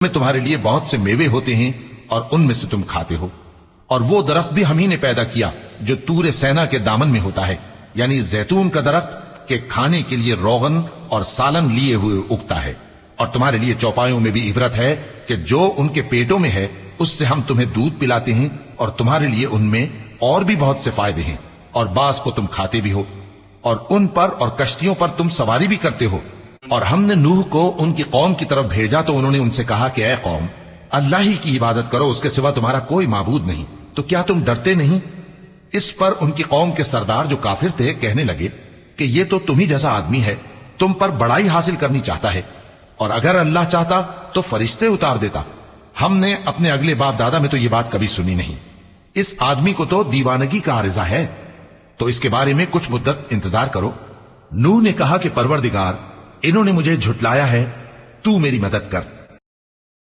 میں تمہارے لیے بہت سے میوے ہوتے ہیں اور ان میں سے تم کھاتے ہو، اور وہ درخت بھی ہم ہی نے پیدا کیا جو طور سینا کے دامن میں ہوتا ہے، یعنی زیتون کا درخت کہ کھانے کے لیے روغن اور سالن لیے ہوئے اگتا ہے۔ اور تمہارے لیے چوپایوں میں بھی عبرت ہے کہ جو ان کے پیٹوں میں ہے اس سے ہم تمہیں دودھ پلاتے ہیں، اور تمہارے لیے ان میں اور بھی بہت سے فائدے ہیں، اور بعض کو تم کھاتے بھی ہو، اور ان پر اور کشتیوں پر تم سواری بھی کرتے ہو۔ اور ہم نے نوح کو ان کی قوم کی طرف بھیجا تو انہوں نے ان سے کہا کہ اے قوم، اللہ ہی کی عبادت کرو، اس کے سوا تمہارا کوئی معبود نہیں، تو کیا تم ڈرتے نہیں؟ اس پر ان کی قوم کے سردار جو کافر تھے کہنے لگے کہ یہ تو تم ہی جیسا آدمی ہے، تم پر بڑائی حاصل کرنی چاہتا ہے، اور اگر اللہ چاہتا تو فرشتے اتار دیتا۔ ہم نے اپنے اگلے باپ دادا میں تو یہ بات کبھی سنی نہیں، اس آدمی کو تو دیوانگی کا عارضہ ہے، تو اس کے بارے میں کچھ مدت انتظار کرو۔ نوح نے کہا کہ پروردگار، انہوں نے مجھے جھٹلایا ہے، تو میری مدد کر۔